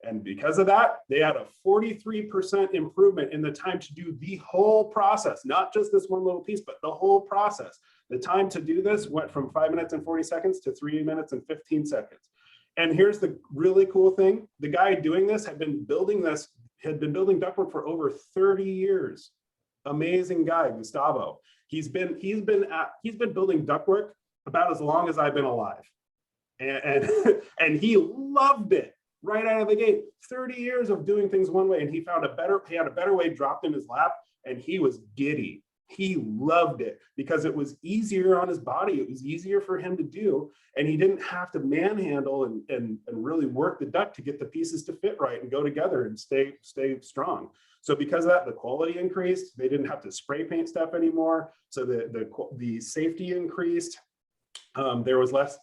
And because of that, they had a 43% improvement in the time to do the whole process, not just this one little piece, but the whole process. The time to do this went from 5 minutes and 40 seconds to 3 minutes and 15 seconds. And here's the really cool thing. The guy doing this had been building ductwork for over 30 years. Amazing guy, Gustavo. He's been building ductwork about as long as I've been alive. And he loved it right out of the gate. 30 years of doing things one way, and he had a better way dropped in his lap, and he was giddy. He loved it because it was easier on his body. It was easier for him to do, and he didn't have to manhandle and really work the duct to get the pieces to fit right and go together and stay strong. So because of that, the quality increased. They didn't have to spray paint stuff anymore. So the safety increased. There was less,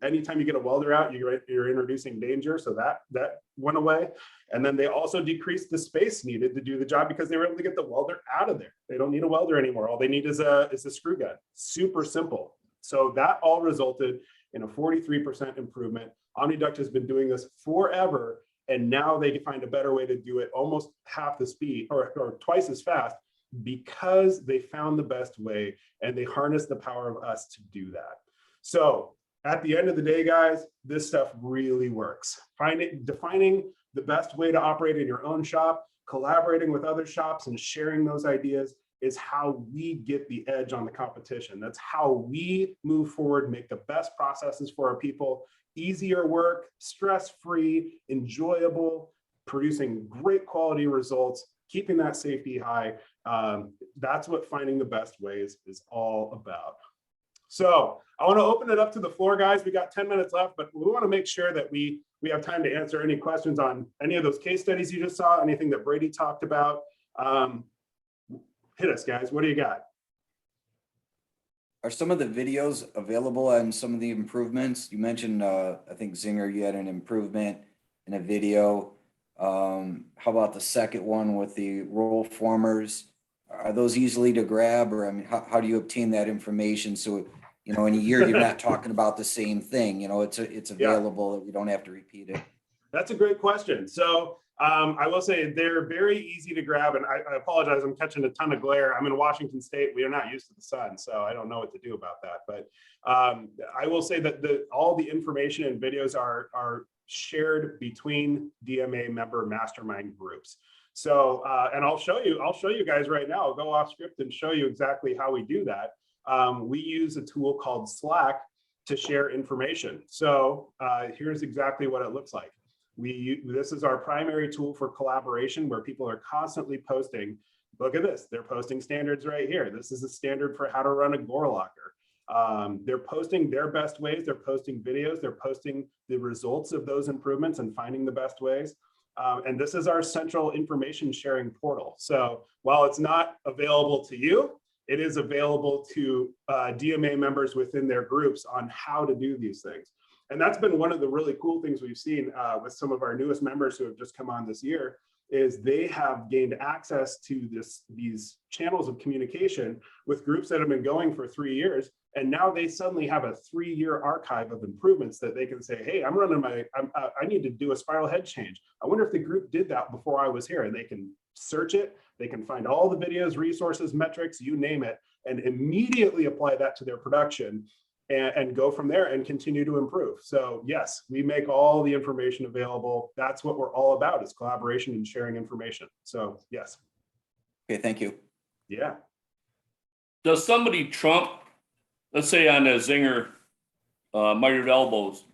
anytime you get a welder out, you're introducing danger. So that went away. And then they also decreased the space needed to do the job because they were able to get the welder out of there. They don't need a welder anymore. All they need is a screw gun. Super simple. So that all resulted in a 43% improvement. OmniDuct has been doing this forever, and now they can find a better way to do it almost half the speed or twice as fast because they found the best way and they harnessed the power of us to do that. So at the end of the day, guys, this stuff really works. Defining the best way to operate in your own shop, collaborating with other shops and sharing those ideas is how we get the edge on the competition. That's how we move forward, make the best processes for our people, easier work, stress-free, enjoyable, producing great quality results, keeping that safety high. That's what finding the best ways is all about. So I want to open it up to the floor, guys. We got 10 minutes left, but we want to make sure that we have time to answer any questions on any of those case studies you just saw, anything that Brady talked about. Hit us, guys. What do you got? Are some of the videos available on some of the improvements? You mentioned, I think Zinger, you had an improvement in a video. How about the second one with the roll formers? Are those easily to grab, or I mean, how do you obtain that information? So, you know, in a year, you're not talking about the same thing, you know, it's available that we don't have to repeat it. That's a great question. So I will say they're very easy to grab, and I apologize, I'm catching a ton of glare. I'm in Washington State. We are not used to the sun, so I don't know what to do about that. But I will say that all the information and videos are shared between DMA member mastermind groups. So, and I'll show you guys right now. I'll go off script and show you exactly how we do that. We use a tool called Slack to share information. So here's exactly what it looks like. This is our primary tool for collaboration, where people are constantly posting. Look at this, they're posting standards right here. This is a standard for how to run a door locker. They're posting their best ways, they're posting videos, they're posting the results of those improvements and finding the best ways. And this is our central information sharing portal. So while it's not available to you, it is available to DMA members within their groups on how to do these things. And that's been one of the really cool things we've seen with some of our newest members who have just come on this year, is they have gained access to these channels of communication with groups that have been going for 3 years. And now they suddenly have a 3-year archive of improvements that they can say, hey, I need to do a spiral head change. I wonder if the group did that before I was here. And they can search it. They can find all the videos, resources, metrics, you name it, and immediately apply that to their production and go from there and continue to improve. So yes, we make all the information available. That's what we're all about, is collaboration and sharing information. So yes. Okay, thank you. Yeah. Does somebody trump, let's say on a Zinger, mitered elbows,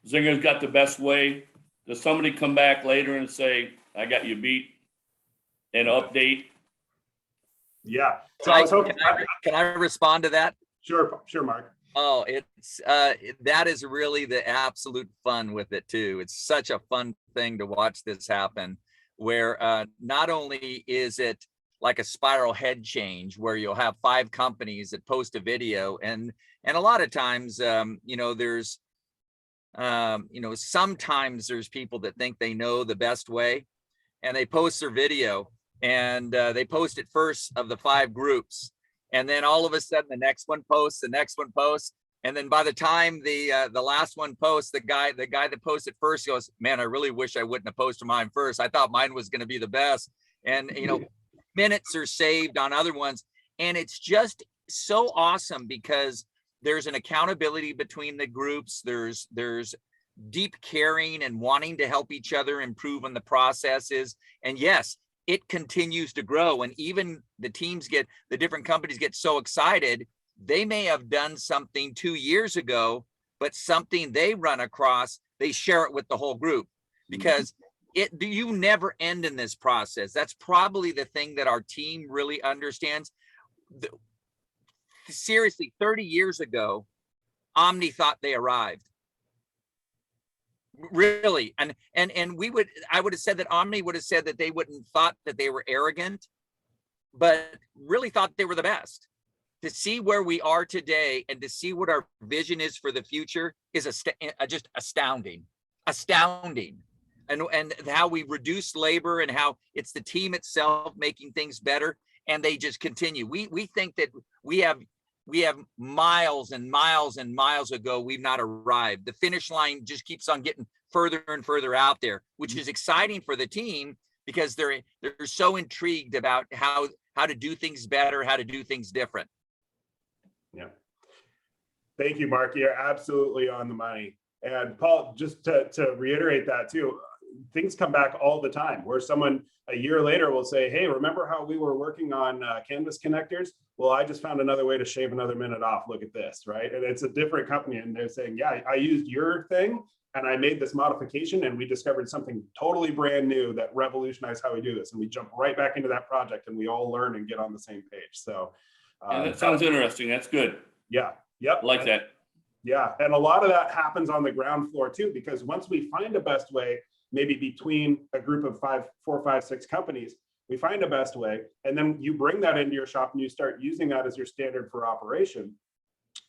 Zinger's got the best way. Does somebody come back later and say, I got you beat, and update? Yeah. So I was hoping, Can I respond to that? Sure, Mark. Oh, it's that is really the absolute fun with it too. It's such a fun thing to watch this happen, where not only is it like a spiral head change where you'll have 5 companies that post a video, and a lot of times you know, there's you know, sometimes there's people that think they know the best way, and they post their video, and they post it first of the 5 groups. And then all of a sudden, the next one posts, and then by the time the last one posts, the guy that posted first goes, "Man, I really wish I wouldn't have posted mine first. I thought mine was going to be the best." And you know, minutes are saved on other ones, and it's just so awesome because there's an accountability between the groups. There's deep caring and wanting to help each other improve on the processes, and yes, it continues to grow. And even the different companies get so excited, they may have done something 2 years ago, but something they run across, they share it with the whole group, because you never end in this process. That's probably the thing that our team really understands. Seriously, 30 years ago, Omni thought they arrived. Really, and I would have said that Omni would have said that they wouldn't thought that they were arrogant, but really thought they were the best. To see where we are today and to see what our vision is for the future is just astounding, and how we reduce labor and how it's the team itself making things better, and they just continue. We think that we have miles and miles and miles ago, we've not arrived. The finish line just keeps on getting further and further out there, which is exciting for the team because they're so intrigued about how to do things better, how to do things different. Yeah. Thank you, Mark. You're absolutely on the money. And Paul, just to reiterate that too, things come back all the time where someone a year later will say, hey, remember how we were working on canvas connectors? Well, I just found another way to shave another minute off. Look at this, right? And it's a different company. And they're saying, yeah, I used your thing and I made this modification and we discovered something totally brand new that revolutionized how we do this. And we jump right back into that project and we all learn and get on the same page. So and that sounds interesting. That's good. Yeah. Yep. I like that. Yeah. And a lot of that happens on the ground floor too, because once we find a best way, maybe between a group of 4, 5, 6 companies, we find a best way, and then you bring that into your shop and you start using that as your standard for operation.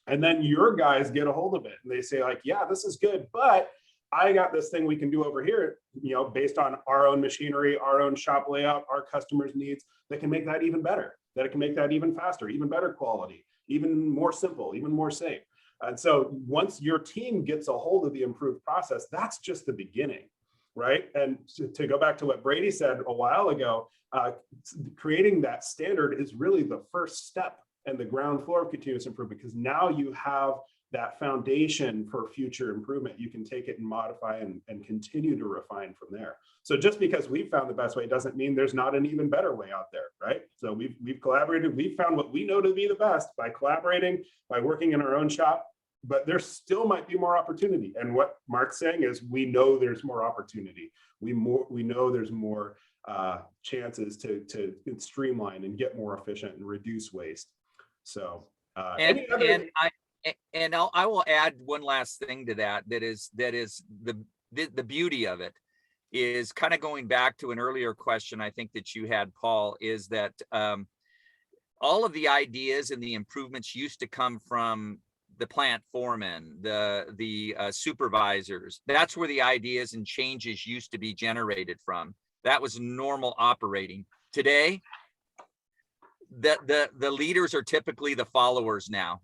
And then your guys get a hold of it and they say like, yeah, this is good, but I got this thing we can do over here, you know, based on our own machinery, our own shop layout, our customers' needs, that can make that even better, that it can make that even faster, even better quality, even more simple, even more safe. And so once your team gets a hold of the improved process, that's just the beginning, right? And to go back to what Brady said a while ago, creating that standard is really the first step and the ground floor of continuous improvement, because now you have that foundation for future improvement. You can take it and modify and continue to refine from there. So just because we found the best way doesn't mean there's not an even better way out there, right? So we've collaborated, we've found what we know to be the best by collaborating, by working in our own shop, but there still might be more opportunity. And what Mark's saying is we know there's more opportunity. We know there's more chances to streamline and get more efficient and reduce waste. So I will add one last thing to that. That is the beauty of it is kind of going back to an earlier question I think that you had, Paul, is that all of the ideas and the improvements used to come from the plant foreman, the supervisors. That's where the ideas and changes used to be generated from. That was normal operating. Today, the leaders are typically the followers now,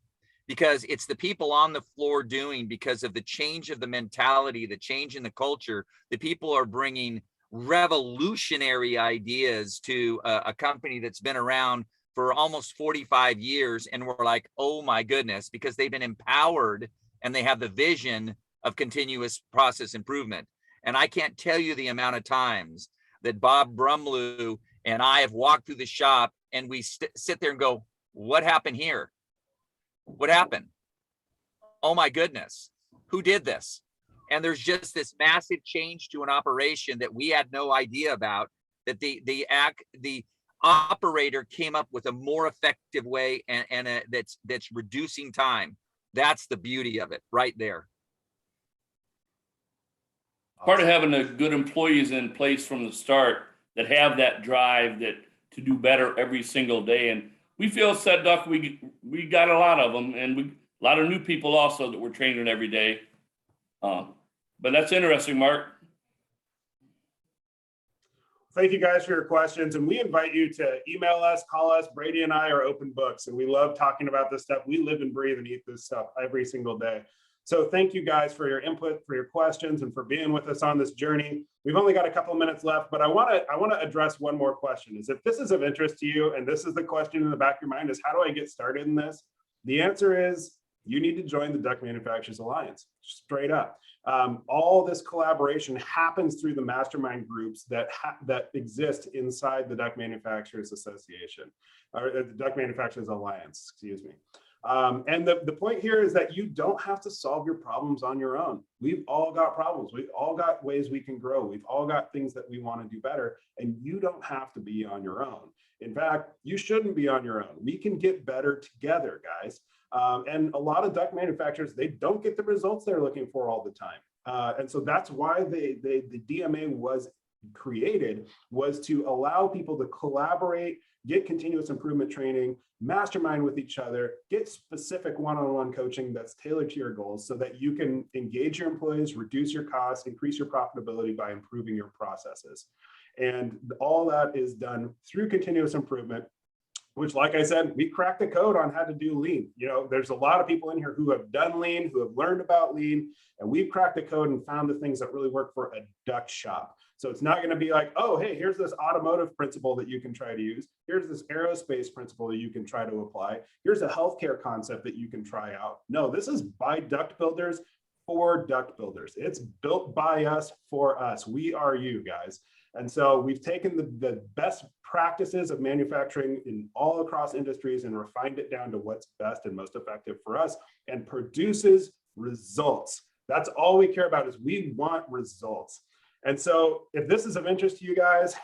because it's the people on the floor doing, because of the change of the mentality, the change in the culture. The people are bringing revolutionary ideas to a company that's been around for almost 45 years. And we're like, oh my goodness, because they've been empowered and they have the vision of continuous process improvement. And I can't tell you the amount of times that Bob Brumlew and I have walked through the shop and we sit there and go, what happened here? What happened? Oh my goodness, who did this? And there's just this massive change to an operation that we had no idea about, that the operator came up with a more effective way and that's reducing time. That's the beauty of it right there. Part of having the good employees in place from the start that have that drive to do better every single day. And we feel at Duct, we got a lot of them, and a lot of new people also that we're training every day. But that's interesting, Mark. Thank you guys for your questions. And we invite you to email us, call us. Brady and I are open books, and we love talking about this stuff. We live and breathe and eat this stuff every single day. So thank you guys for your input, for your questions, and for being with us on this journey. We've only got a couple of minutes left, but I want to address one more question. Is if this is of interest to you, and this is the question in the back of your mind, is how do I get started in this? The answer is you need to join the Duct Manufacturers Alliance, straight up. All this collaboration happens through the mastermind groups that exist inside the Duct Manufacturers Association, or the Duct Manufacturers Alliance, excuse me. And the point here is that you don't have to solve your problems on your own. We've all got problems. We've all got ways we can grow. We've all got things that we want to do better, and you don't have to be on your own. In fact, you shouldn't be on your own. We can get better together, guys. And a lot of duct manufacturers, they don't get the results they're looking for all the time. And so that's why the DMA was created, was to allow people to collaborate, get continuous improvement training, mastermind with each other, get specific one-on-one coaching that's tailored to your goals so that you can engage your employees, reduce your costs, increase your profitability by improving your processes. And all that is done through continuous improvement, which, like I said, we cracked the code on how to do lean. You know, there's a lot of people in here who have done lean, who have learned about lean, and we've cracked the code and found the things that really work for a duct shop. So it's not going to be like, oh, hey, here's this automotive principle that you can try to use. Here's this aerospace principle that you can try to apply. Here's a healthcare concept that you can try out. No, this is by duct builders for duct builders. It's built by us for us. We are you guys. And so we've taken the best practices of manufacturing in all across industries and refined it down to what's best and most effective for us and produces results. That's all we care about, is we want results. And so if this is of interest to you guys,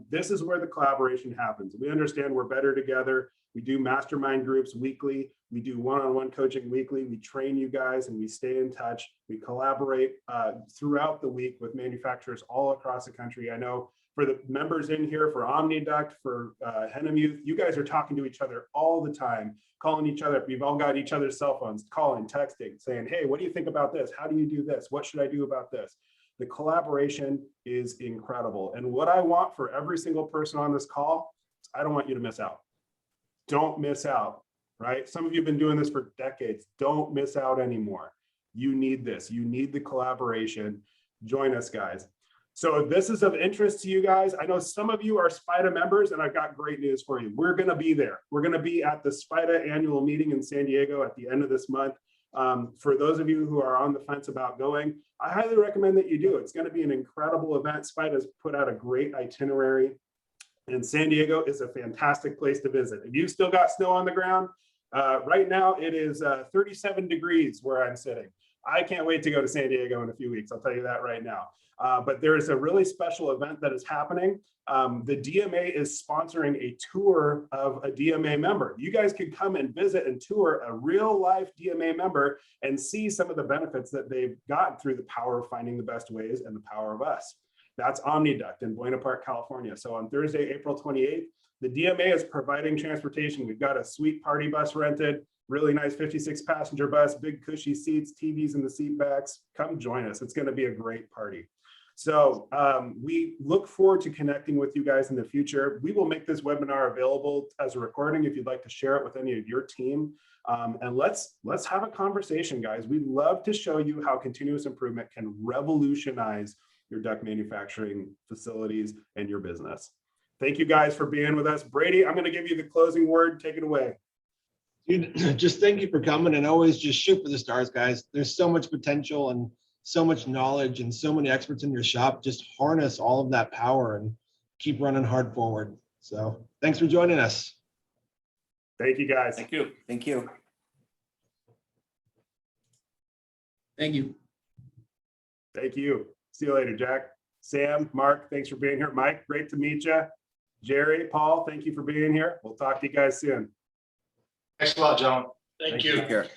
this is where the collaboration happens. We understand we're better together. We do mastermind groups weekly. We do one-on-one coaching weekly. We train you guys and we stay in touch. We collaborate throughout the week with manufacturers all across the country. I know for the members in here, for OmniDuct, for Henham Youth, you guys are talking to each other all the time, calling each other. We've all got each other's cell phones, calling, texting, saying, hey, what do you think about this? How do you do this? What should I do about this? The collaboration is incredible. And what I want for every single person on this call, I don't want you to miss out. Don't miss out, right? Some of you have been doing this for decades. Don't miss out anymore. You need this. You need the collaboration. Join us, guys. So if this is of interest to you guys, I know some of you are SPIDA members, and I've got great news for you. We're going to be there. We're going to be at the SPIDA annual meeting in San Diego at the end of this month. For those of you who are on the fence about going, I highly recommend that you do. It's going to be an incredible event. SPIDA's put out a great itinerary, and San Diego is a fantastic place to visit. If you've still got snow on the ground, right now it is 37 degrees where I'm sitting. I can't wait to go to San Diego in a few weeks. I'll tell you that right now. But there is a really special event that is happening. The DMA is sponsoring a tour of a DMA member. You guys can come and visit and tour a real life DMA member and see some of the benefits that they've gotten through the power of finding the best ways and the power of us. That's OmniDuct in Buena Park, California. So on Thursday, April 28th, the DMA is providing transportation. We've got a sweet party bus rented, really nice 56 passenger bus, big cushy seats, TVs in the seat backs. Come join us. It's going to be a great party. So we look forward to connecting with you guys in the future. We will make this webinar available as a recording if you'd like to share it with any of your team. And let's have a conversation, guys. We'd love to show you how continuous improvement can revolutionize your duct manufacturing facilities and your business. Thank you guys for being with us. Brady, I'm going to give you the closing word. Take it away. Dude, just thank you for coming, and always just shoot for the stars, guys. There's so much potential and so much knowledge and so many experts in your shop. Just harness all of that power and keep running hard forward. So thanks for joining us. Thank you, guys. Thank you. Thank you. Thank you. Thank you. See you later, Jack. Sam, Mark, thanks for being here. Mike, great to meet you. Jerry, Paul, thank you for being here. We'll talk to you guys soon. Thanks a lot, John. Thank you. Take care.